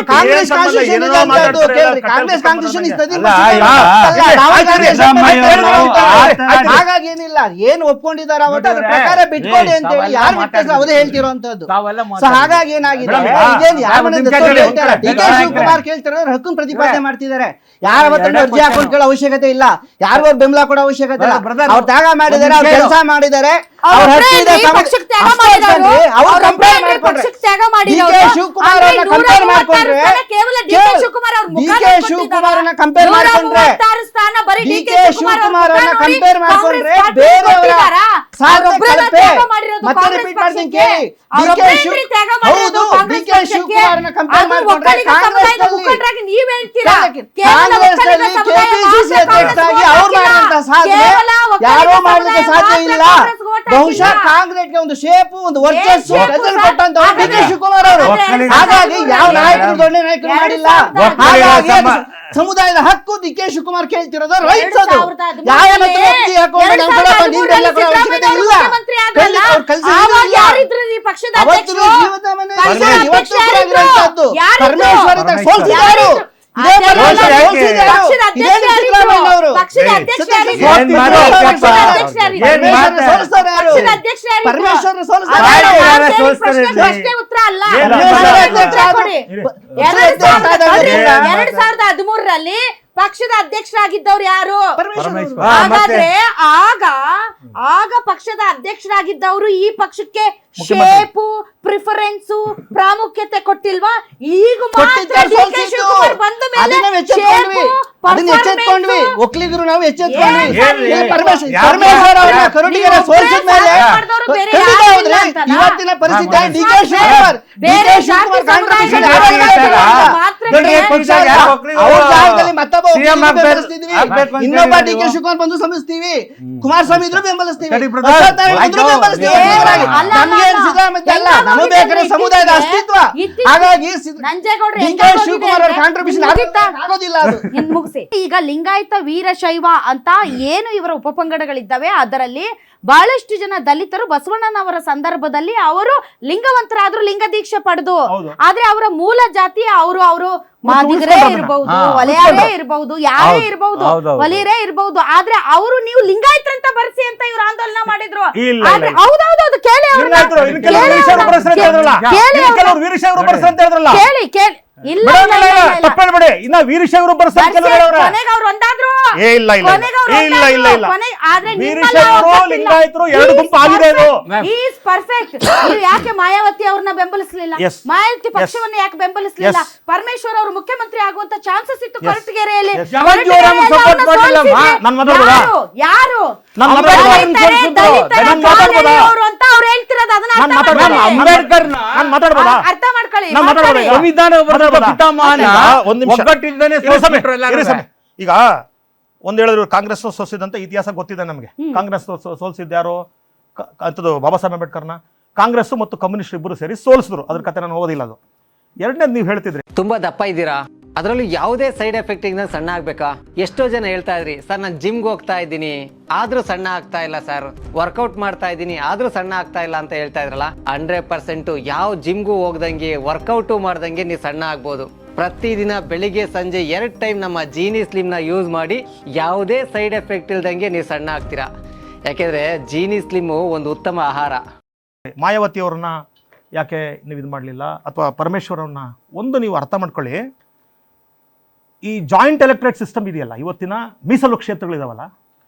Congress constitution ಹಾಗಾಗಿ ಏನಿಲ್ಲ, ಏನ್ ಒಪ್ಕೊಂಡಿದ್ದಾರೆ ಅವತ್ತು ಅದ್ರ ಪ್ರಕಾರ ಬಿಟ್ಕೊಡಿ ಅಂತ ಹೇಳಿ ಯಾರು ಬಿಟ್ಟಿದ್ರು ಅವರೇ ಹೇಳ್ತಿರೋಂಥದ್ದು. ಹಾಗಾಗಿ ಏನಾಗಿದೆ, ಡಿ ಕೆ ಶಿವಕುಮಾರ್ ಕೇಳ್ತಿರೋರು ಹಕ್ಕು ಪ್ರತಿಪಾದನೆ ಮಾಡ್ತಿದ್ದಾರೆ. ಯಾರ ಅರ್ಜಿ ಹಾಕೊಂಡು ಕೇಳೋ ಅವಶ್ಯಕತೆ ಇಲ್ಲ, ಯಾರಿಗೂ ಬೆಂಬಲ ಕೊಡೋ ಅವಶ್ಯಕತೆ ಇಲ್ಲ. ಅವ್ರು ತ್ಯಾಗ ಮಾಡಿದ್ದಾರೆ, ಅವ್ರು ಕೆಲಸ ಮಾಡಿದ್ದಾರೆ, ಅವ್ರ ಹಕ್ಕಿದೆ. ಶಿವಕುಮಾರ್ ಕಂಪೇರ್ ಮಾಡ್ಕೊಂಡ್ರೆ ಬೇರೆಯವರ ಮತ್ತೆ ರಿಪೀಟ್ ಮಾಡ್ತೀನಿ ಕೇಳಿ. ಹೌದು, ಡಿ ಕೆ ಶಿವಕುಮಾರ್ನ ಕಂಪೇರ್ ಮಾಡ್ಕೊಂಡ್ರೆ ಕಾಂಗ್ರೆಸ್ನಲ್ಲಿ ಕೆಪಿಸಿಸಿ ಅಧ್ಯಕ್ಷರಾಗಿ ಅವ್ರು ಮಾಡಿದಂತ ಸಾಧನೆ ಯಾರೋ ಮಾಡ್ಲಿಕ್ಕೆ ಸಾಧ್ಯ ಇಲ್ಲ. ಬಹುಶಃ ಕಾಂಗ್ರೆಸ್ಗೆ ಒಂದು ಶೇಪು, ಒಂದು ವರ್ಚಸ್ಸು ಕೊಟ್ಟಂತ ಡಿ ಕೆ ಶಿವಕುಮಾರ್ ಅವರು. ಹಾಗಾಗಿ ಯಾವ ನಾಯಕರು ದೊಡ್ಡ ನಾಯಕರು ಮಾಡಿಲ್ಲ. ಹಾಗಾಗಿ ಸಮುದಾಯದ ಹಕ್ಕು ಡಿ ಕೆ ಶಿವಕುಮಾರ್ ಕೇಳ್ತಿರೋದು ರೈಟ್ಸ್. ಅದು ಯಾವ ಪರಮೇಶ್ವರ್ ಸೋಲಿಸ್ತಾರೆ. 2013ರಲ್ಲಿ ಪಕ್ಷದ ಅಧ್ಯಕ್ಷರಾಗಿದ್ದವ್ರು ಯಾರು? ಹಾಗಾದ್ರೆ ಆಗ ಪಕ್ಷದ ಅಧ್ಯಕ್ಷರಾಗಿದ್ದವರು ಈ ಪಕ್ಷಕ್ಕೆ ಶೇಪು, ಪ್ರಿಫರೆನ್ಸು, ಪ್ರಾಮುಖ್ಯತೆ ಕೊಟ್ಟಿಲ್ವಾ? ಈಗ ಒಕ್ಕಲಿಗರು ನಾವು ಎಚ್ಚೆತ್ಕೊಂಡ್ವಿ. ಪರಮೇಶ್ವರ್ ಅವರ ಕರುಡಿಗರ ಸೋಲಿಸಿದ ಮೇಲೆ ಇವತ್ತಿನ ಪರಿಸ್ಥಿತಿ ಡಿ ಕೆ ಶಿವಕುಮಾರ್ ಇನ್ನೊಬ್ಬ ಡಿ ಕೆ ಶಿವಕುಮಾರ್ ಬಂದು ಶ್ರಮಿಸ್ತೀವಿ, ಕುಮಾರಸ್ವಾಮಿ ಇದ್ರು ಬೆಂಬಲಿಸ್ತೀವಿ, ನಮಗೆ ಬೇಕಾದ್ರೆ ಸಮುದಾಯದ ಅಸ್ತಿತ್ವ. ಹಾಗಾಗಿ ಡಿ ಕೆ ಶಿವಕುಮಾರ್ ಅವರ ಕಾಂಟ್ರಿಬ್ಯೂಷನ್ ಆಗೋದಿಲ್ಲ. ಮುಗಿಸಿ. ಈಗ ಲಿಂಗಾಯತ ವೀರಶೈವ ಅಂತ ಏನು ಇವರ ಉಪಪಂಗಡಗಳಿದ್ದಾವೆ, ಅದರಲ್ಲಿ ಬಹಳಷ್ಟು ಜನ ದಲಿತರು ಬಸವಣ್ಣನವರ ಸಂದರ್ಭದಲ್ಲಿ ಅವರು ಲಿಂಗವಂತರಾದ್ರು, ಲಿಂಗ ದೀಕ್ಷೆ ಪಡೆದು, ಆದ್ರೆ ಅವರ ಮೂಲ ಜಾತಿ ಅವರು ಮಾದಿಗರೇ ಇರಬಹುದು, ವಲಯರೇ ಇರಬಹುದು, ಯಾರೇ ಇರಬಹುದು, ವಲಯರೇ ಇರಬಹುದು, ಆದ್ರೆ ಅವರು ನೀವು ಲಿಂಗಾಯತರಂತ ಬರ್ಸಿ ಅಂತ ಇವ್ರು ಆಂದೋಲನ ಮಾಡಿದ್ರು. ಹೌದೌದು, ಕೇಳಿ ಕೇಳಿ ಇಲ್ಲ ತಪ್ಪೇಳ್ಬೇಡಿ. ಇನ್ನ ವೀರಶೈವರು ಲಿಂಗಾಯತರು ಎರಡು ಗುಂಪು ಆಗಿದೆ. ಯಾಕೆ ಮಾಯಾವತಿ ಅವ್ರನ್ನ ಬೆಂಬಲಿಸಲಿಲ್ಲ? ಮಾಯಾವತಿ ಪಕ್ಷವನ್ನ ಯಾಕೆ ಬೆಂಬಲಿಸಲಿಲ್ಲ? ಪರಮೇಶ್ವರ್ ಅವರು ಮುಖ್ಯಮಂತ್ರಿ ಆಗುವಂತ ಚಾನ್ಸಸ್ ಇತ್ತು ಕೊರಟಗೆರೆಯಲ್ಲಿ. ಯಾರು ಅಂತ ಅವ್ರು ಹೇಳ್ತಿರೋದು ಅದನ್ನ ಅರ್ಥ ಮಾಡ್ಕೊಳ್ಳಿ. ಈಗ ಒಂದ್ ಹೇಳಿದ್ರು ಕಾಂಗ್ರೆಸ್ ಸೋಲಿಸಿದಂತ ಇತಿಹಾಸ ಗೊತ್ತಿದೆ ನಮಗೆ. ಕಾಂಗ್ರೆಸ್ ಸೋಲಿಸಿದ್ಯಾರು ಅಂತದ್ದು ಬಾಬಾ ಸಾಹೇಬ್ ಅಂಬೇಡ್ಕರ್ನ. ಕಾಂಗ್ರೆಸ್ ಮತ್ತು ಕಮ್ಯುನಿಸ್ಟ್ ಇಬ್ಬರು ಸೇರಿ ಸೋಲಿಸಿದ್ರು. ಅದ್ರ ಕತೆ ನಾನು ಓದಿಲ್ಲ. ಅದು ಎರಡನೇದು ನೀವು ಹೇಳ್ತಿದ್ರಿ ತುಂಬಾ ದಪ್ಪ ಇದ್ದೀರಾ, ಅದರಲ್ಲೂ ಯಾವುದೇ ಸೈಡ್ ಎಫೆಕ್ಟ್ ಇಂದ ಸಣ್ಣ ಆಗ್ಬೇಕಾ? ಎಷ್ಟೋ ಜನ ಹೇಳ್ತಾ ಇದ್ರಿ, ಸರ್ ನಾನು ಜಿಮ್ಗೆ ಹೋಗ್ತಾ ಇದ್ದೀನಿ ಆದ್ರೂ ಸಣ್ಣ ಆಗ್ತಾ ಇಲ್ಲ, ಸರ್ ವರ್ಕೌಟ್ ಮಾಡ್ತಾ ಇದ್ದೀನಿ ಆದ್ರೂ ಸಣ್ಣ ಆಗ್ತಾ ಇಲ್ಲ ಅಂತ ಹೇಳ್ತಾ ಇದ್ರಲ್ಲ. 100% ಯಾವ ಜಿಮ್ಗೂ ಹೋಗ್ದಂಗೆ ವರ್ಕೌಟು ಮಾಡ್ದಂಗೆ ನೀವು ಸಣ್ಣ ಆಗ್ಬೋದು. ಪ್ರತಿದಿನ ಬೆಳಿಗ್ಗೆ ಸಂಜೆ 2 ಟೈಮ್ ನಮ್ಮ ಜೀನಿ ಸ್ಲಿಮ್ ನ ಯೂಸ್ ಮಾಡಿ ಯಾವುದೇ ಸೈಡ್ ಎಫೆಕ್ಟ್ ಇಲ್ದಂಗೆ ನೀವು ಸಣ್ಣ ಆಗ್ತೀರಾ. ಯಾಕೆಂದ್ರೆ ಜೀನಿ ಸ್ಲಿಮ್ ಒಂದು ಉತ್ತಮ ಆಹಾರ. ಮಾಯಾವತಿ ಅವ್ರನ್ನ ಯಾಕೆ ನೀವು ಇದು ಮಾಡಲಿಲ್ಲ, ಅಥವಾ ಪರಮೇಶ್ವರ್ ಅವ್ರನ್ನ ಒಂದು ನೀವು ಅರ್ಥ ಮಾಡ್ಕೊಳ್ಳಿ. ಈ ಜಾಯಿಂಟ್ ಎಲೆಕ್ಟ್ರೇಟ್ ಸಿಸ್ಟಮ್ ಇದೆಯಲ್ಲ, ಇವತ್ತಿನ ಮೀಸಲು ಕ್ಷೇತ್ರಗಳಿದಾವಲ್ಲ,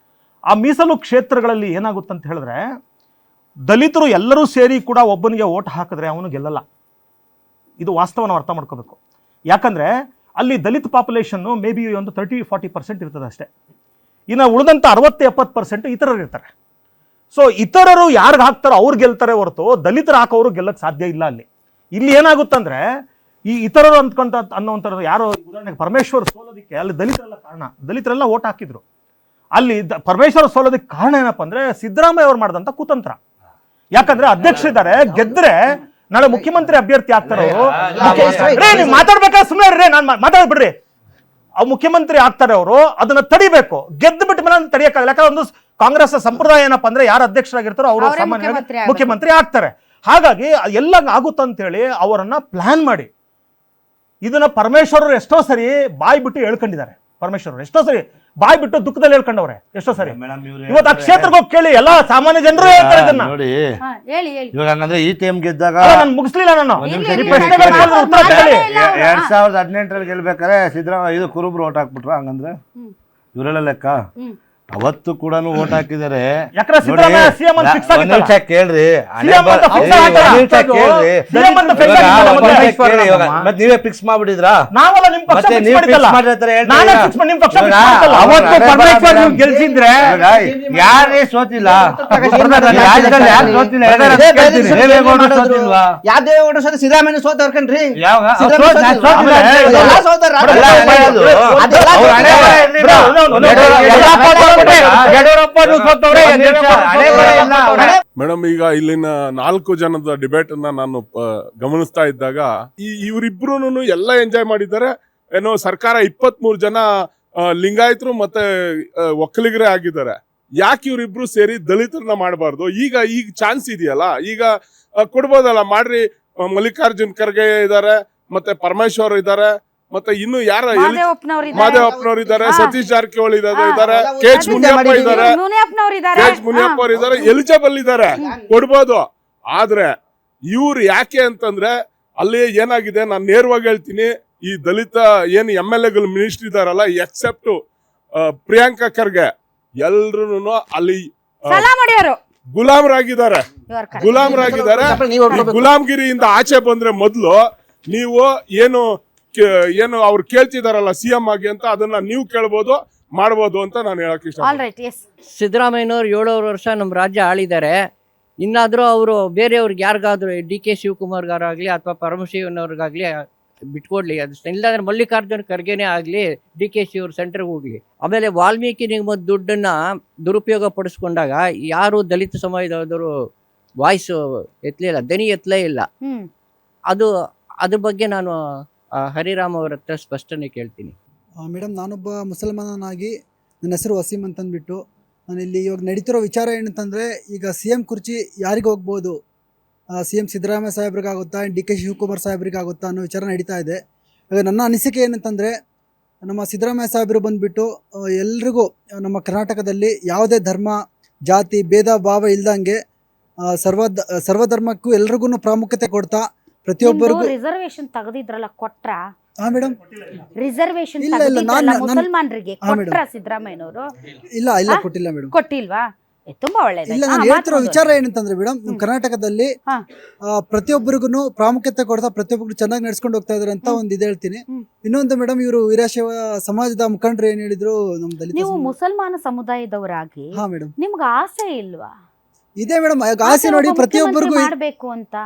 ಆ ಮೀಸಲು ಕ್ಷೇತ್ರಗಳಲ್ಲಿ ಏನಾಗುತ್ತೆ ಅಂತ ಹೇಳಿದ್ರೆ, ದಲಿತರು ಎಲ್ಲರೂ ಸೇರಿ ಕೂಡ ಒಬ್ಬನಿಗೆ ಓಟ್ ಹಾಕಿದ್ರೆ ಅವನು ಗೆಲ್ಲಲ್ಲ. ಇದು ವಾಸ್ತವ ನಾವು ಅರ್ಥ ಮಾಡ್ಕೋಬೇಕು. ಯಾಕಂದರೆ ಅಲ್ಲಿ ದಲಿತ ಪಾಪ್ಯುಲೇಷನ್ನು ಮೇ ಬಿ ಒಂದು 30-40% ಇರ್ತದೆ ಅಷ್ಟೇ. ಇನ್ನು ಉಳಿದಂಥ 60-70% ಇತರರು ಇರ್ತಾರೆ. ಸೊ ಇತರರು ಯಾರಿಗೆ ಹಾಕ್ತಾರೋ ಅವ್ರು ಗೆಲ್ತಾರೆ ಹೊರತು ದಲಿತರು ಹಾಕೋರು ಗೆಲ್ಲಕ್ಕೆ ಸಾಧ್ಯ ಇಲ್ಲ. ಇಲ್ಲಿ ಏನಾಗುತ್ತಂದ್ರೆ ಈ ಇತರರು ಅಂದ್ಕೊಂತ ಅನ್ನೋವಂಥದ್ದು ಯಾರೋ, ಉದಾಹರಣೆಗೆ ಪರಮೇಶ್ವರ್ ಸೋಲೋದಕ್ಕೆ ಅಲ್ಲಿ ದಲಿತರೆಲ್ಲ ಓಟ್ ಹಾಕಿದ್ರು. ಅಲ್ಲಿ ಪರಮೇಶ್ವರ್ ಸೋಲೋದಕ್ಕೆ ಕಾರಣ ಏನಪ್ಪ ಅಂದ್ರೆ ಸಿದ್ದರಾಮಯ್ಯ ಅವ್ರು ಮಾಡಿದಂಥ ಕುತಂತ್ರ. ಯಾಕಂದ್ರೆ ಅಧ್ಯಕ್ಷರಿದ್ದಾರೆ, ಗೆದ್ರೆ ನಾಳೆ ಮುಖ್ಯಮಂತ್ರಿ ಅಭ್ಯರ್ಥಿ ಆಗ್ತಾರೋ, ನೀವು ಮಾತಾಡ್ಬೇಕಾದ್ರೆ ಸುಮ್ಮನೆ ನಾನು ಮಾತಾಡ್ಬಿಡ್ರಿ. ಅವ್ರು ಮುಖ್ಯಮಂತ್ರಿ ಆಗ್ತಾರೆ, ಅವರು ಅದನ್ನ ತಡಿಬೇಕು. ಗೆದ್ದು ಬಿಟ್ಟ ಮೇಲೆ ತಡಿಯಕ್ಕಾಗಲ್ಲ. ಯಾಕಂದ್ರೆ ಒಂದು ಕಾಂಗ್ರೆಸ್ ಸಂಪ್ರದಾಯ ಏನಪ್ಪಾ ಅಂದ್ರೆ ಯಾರು ಅಧ್ಯಕ್ಷರಾಗಿರ್ತಾರೋ ಅವರು ಸಾಮಾನ್ಯವಾಗಿ ಮುಖ್ಯಮಂತ್ರಿ ಆಗ್ತಾರೆ. ಹಾಗಾಗಿ ಎಲ್ಲ ಆಗುತ್ತಂತೇಳಿ ಅವರನ್ನ ಪ್ಲಾನ್ ಮಾಡಿ ಇದನ್ನ ಪರಮೇಶ್ವರರು ಎಷ್ಟೋ ಸರಿ ಬಾಯಿ ಬಿಟ್ಟು ಹೇಳ್ಕೊಂಡಿದ್ದಾರೆ. ಪರಮೇಶ್ವರರು ಎಷ್ಟೋ ಸರಿ ಬಾಯಿ ಬಿಟ್ಟು ದುಃಖದಲ್ಲಿ ಹೇಳ್ಕೊಂಡವ್ರೆ ಎಷ್ಟೋ ಸರಿ. ಇವತ್ತು ಆ ಕ್ಷೇತ್ರಕ್ಕೆ ಹೋಗಿ ಕೇಳಿ, ಎಲ್ಲ ಸಾಮಾನ್ಯ ಜನರು ಹೇಳ್ತಾರೆ ಇದನ್ನ. ನೋಡಿ ಹೇಳಿ ಇವಾಗ ಹಂಗಂದ್ರೆ ಈ ಟೈಮ್ ಗೆದ್ದಾಗ ನಾನು ಮುಗಿಸ್ಲಿಲ್ಲ ನಾನು. ಹೇಳಿ, ಈ ಪ್ರಶ್ನೆಗಳು ಕೇಳಿದ್ರೆ ಉತ್ತರ ಕೇಳಿ. 2018 ಗೆಲ್ಬೇಕಾರೆ ಸಿದ್ದರಾಮಯ್ಯ ಇದು ಕುರುಬ್ರು ಓಟ್ ಹಾಕ್ಬಿಟ್ರ ಹಂಗಂದ್ರೆ ಇವರೆಲ್ಲ ಲೆಕ್ಕ ಅವತ್ತು ಕೂಡ ಓಟ್ ಹಾಕಿದ್ದಾರೆ. ಯಾಕಂದ್ರೆ ಸಿದ್ದರಾಮಯ್ಯ CM ಅಂತ fix ಆಗಿದ್ದಲ್ಲ. ನಿಮಿಷ ಕೇಳ್ರಿ CM ಅಂತ fix ಆಗಿದ್ದಲ್ಲ. CM ಅಂತ fix ಆಗಿದ್ದಲ್ಲ. ಮತ್ತೆ ನೀವೇ ಫಿಕ್ಸ್ ಮಾಡ್ಬಿಟ್ಟಿದ್ರಾ? ನಾವಲ್ಲ ನಿಮ್ ಪಕ್ಷ ಮತ್ತೆ fix ನೀವು ಮಾಡಿದ್ದಲ್ಲ. ಫಿಕ್ಸ್ ಮಾಡಿರ್ತಾರೆ ನಾನೇ fix ಮಾಡಿ ನಿಮ್ ಪಕ್ಷ fix ಮಾಡಿದ್ದಲ್ಲ. ಅವತ್ತು ಪರಮೇಶ್ವರ್ ನೀವು ಗೆಲ್ಸಿದ್ರೆ ಯಾರೇ ಸೋತಿಲ್ಲ, ರಾಜ್ಯದಲ್ಲಿ ಯಾರು ಸೋತಿಲ್ಲ? ದೇವೇಗೌಡರು ಸೋತಿಲ್ವಾ? ಯಾವ ದೇವೇಗೌಡರು ಸೋತ ಸಿದ್ದರಾಮಯ್ಯ ಸೋತವ್ರ ಕಣ್ರಿ. ಯಾವ ಮೇಡಮ್, ಈಗ ಇಲ್ಲಿನ 4 ಜನದ ಡಿಬೇಟ್ ಅನ್ನ ನಾನು ಗಮನಿಸ್ತಾ ಇದ್ದಾಗ ಇವರಿಬ್ರು ಎಲ್ಲ ಎಂಜಾಯ್ ಮಾಡಿದ್ದಾರೆ. ಏನೋ ಸರ್ಕಾರ 23 ಜನ ಲಿಂಗಾಯತರು ಮತ್ತೆ ಒಕ್ಕಲಿಗರೇ ಆಗಿದ್ದಾರೆ. ಯಾಕೆ ಇವರಿಬ್ರು ಸೇರಿ ದಲಿತರನ್ನ ಮಾಡಬಾರ್ದು? ಈಗ ಚಾನ್ಸ್ ಇದೆಯಲ್ಲ, ಈಗ ಕೊಡ್ಬೋದಲ್ಲ, ಮಾಡ್ರಿ. ಮಲ್ಲಿಕಾರ್ಜುನ್ ಖರ್ಗೆ ಇದ್ದಾರೆ, ಮತ್ತೆ ಪರಮೇಶ್ವರ್ ಇದ್ದಾರೆ, ಮತ್ತೆ ಇನ್ನು ಯಾರ ಮಾದೇವಪ್ಪನವ್ರು ಇದ್ದಾರೆ, ಸತೀಶ್ ಜಾರಕಿಹೊಳಿ ಇದ್ದಾರೆ, KH ಮುನಿಯಪ್ಪ ಇದ್ದಾರೆ, KH ಮುನಿಯಪ್ಪ ಅವರು ಇದ್ದಾರೆ, ಎಲಿಜಿಬಲ್ ಇದ್ದಾರೆ, ಕೊಡ್ಬೋದು. ಆದ್ರೆ ಇವ್ರು ಯಾಕೆ ಅಂತಂದ್ರೆ ಅಲ್ಲಿ ಏನಾಗಿದೆ, ನಾನು ನೇರವಾಗಿ ಹೇಳ್ತೀನಿ, ಈ ದಲಿತ ಏನು MLA ಗಳು ಮಿನಿಸ್ಟರ್ ಇದಾರಲ್ಲ, ಎಕ್ಸೆಪ್ಟ್ ಪ್ರಿಯಾಂಕಾ ಖರ್ಗೆ, ಎಲ್ರು ಅಲ್ಲಿ ಗುಲಾಮರಾಗಿದ್ದಾರೆ. ಗುಲಾಮ್ಗಿರಿಯಿಂದ ಆಚೆ ಬಂದ್ರೆ ಮೊದ್ಲು ನೀವು ಏನು ಅವ್ರು ಕೇಳ್ತಿದಾರಲ್ಲ CM ಆಗಿ ಅಂತ, ಅದನ್ನ ನೀವು ಕೇಳ್ಬೋದು, ಮಾಡ್ಬೋದು ಅಂತ ನಾನು ಹೇಳಕ್ ಇಷ್ಟ. ಸಿದ್ದರಾಮಯ್ಯನವ್ರು 7 ವರ್ಷ ನಮ್ಮ ರಾಜ್ಯ ಆಳಿದ್ದಾರೆ. ಇನ್ನಾದರೂ ಅವರು ಬೇರೆಯವ್ರಿಗೆ ಯಾರಿಗಾದ್ರೂ DK ಶಿವಕುಮಾರ್ಗಾರಾಗಲಿ ಅಥವಾ ಪರಮಶಿವನವ್ರಿಗಾಗಲಿ ಬಿಟ್ಕೊಡ್ಲಿ. ಅದು ಇಲ್ಲಾಂದ್ರೆ ಮಲ್ಲಿಕಾರ್ಜುನ್ ಖರ್ಗೆನೇ ಆಗಲಿ, DK ಶಿವ್ರ ಸೆಂಟರ್ಗೆ ಹೋಗ್ಲಿ. ಆಮೇಲೆ ವಾಲ್ಮೀಕಿ ನಿಗಮದ ದುಡ್ಡನ್ನ ದುರುಪಯೋಗ ಪಡಿಸ್ಕೊಂಡಾಗ ಯಾರು ದಲಿತ ಸಮಾಜದವರು ವಾಯ್ಸ್ ಎತ್ತಲಿಲ್ಲ, ದನಿ ಎತ್ತಲೇ ಇಲ್ಲ. ಅದ್ರ ಬಗ್ಗೆ ನಾನು ಹರಿರಾಮ್ ಅವರ ಹತ್ರ ಸ್ಪಷ್ಟನೆ ಕೇಳ್ತೀನಿ. ಮೇಡಮ್, ನಾನೊಬ್ಬ ಮುಸಲ್ಮಾನನಾಗಿ ನನ್ನ ಹೆಸರು ವಸೀಮ್ ಅಂತಂದ್ಬಿಟ್ಟು ನಾನು ಇಲ್ಲಿ ಇವಾಗ ನಡೀತಿರೋ ವಿಚಾರ ಏನಂತಂದರೆ, ಈಗ CM ಕುರ್ಚಿ ಯಾರಿಗೆ ಹೋಗ್ಬೋದು? CM ಸಿದ್ದರಾಮಯ್ಯ ಸಾಹೇಬ್ರಿಗಾಗುತ್ತಾ, DK ಶಿವಕುಮಾರ್ ಸಾಹೇಬ್ರಿಗಾಗುತ್ತಾ ಅನ್ನೋ ವಿಚಾರ ನಡೀತಾ ಇದೆ. ಈಗ ನನ್ನ ಅನಿಸಿಕೆ ಏನಂತಂದರೆ, ನಮ್ಮ ಸಿದ್ದರಾಮಯ್ಯ ಸಾಹೇಬರು ಬಂದುಬಿಟ್ಟು ಎಲ್ರಿಗೂ ನಮ್ಮ ಕರ್ನಾಟಕದಲ್ಲಿ ಯಾವುದೇ ಧರ್ಮ ಜಾತಿ ಭೇದ ಭಾವ ಇಲ್ದಂಗೆ ಸರ್ವಧರ್ಮಕ್ಕೂ ಎಲ್ರಿಗೂ ಪ್ರಾಮುಖ್ಯತೆ ಕೊಡ್ತಾ ಪ್ರತಿಯೊಬ್ಬರಿಗೂ ರಿಸರ್ವೇಶನ್ ತೆಗೆದಿದ್ರಲ್ಲ, ಕೊಟ್ರ? ಮೇಡಮ್, ರಿಸರ್ವೇಶನ್ ಮುಸಲ್ಮಾನರಿಗೆ ಕೊಟ್ರ ಸಿದ್ದರಾಮಯ್ಯನವರು? ಇಲ್ಲ ಕೊಟ್ಟಿಲ್ಲ ಮೇಡಮ್. ಕೊಟ್ಟಿಲ್ವಾ? ತುಂಬಾ ಒಳ್ಳೇದು. ಇಲ್ಲ, ನಾನು ಹೇಳ್ತಿರೋ ವಿಚಾರ ಏನಂತಂದ್ರೆ ಮೇಡಮ್, ನಮ್ಮ ಕರ್ನಾಟಕದಲ್ಲಿ ಪ್ರತಿಯೊಬ್ಬರಿಗೂ ಪ್ರಾಮುಖ್ಯತೆ ಕೊಡ್ತಾ ಪ್ರತಿಯೊಬ್ಬರು ಚೆನ್ನಾಗಿ ನಡ್ಸ್ಕೊಂಡು ಹೋಗ್ತಾ ಇದಾರೆ ಅಂತ ಒಂದು ಇದು ಹೇಳ್ತೀನಿ. ಇನ್ನೊಂದು ಮೇಡಮ್, ಇವರು ವೀರಶೈವ ಸಮಾಜದ ಮುಖಂಡರು ಏನ್ ಹೇಳಿದ್ರು, ನಮ್ ದಲಿತ ನೀವು ಮುಸಲ್ಮಾನ ಸಮುದಾಯದವರಾಗಿ ಮೇಡಮ್ ನಿಮ್ಗೆ ಆಸೆ ಇಲ್ವಾ? ಇದೆ ಮೇಡಮ್, ಆಸೆ ನೋಡಿ ಪ್ರತಿಯೊಬ್ಬರಿಗೂ ಮಾಡ್ಬೇಕು ಅಂತ.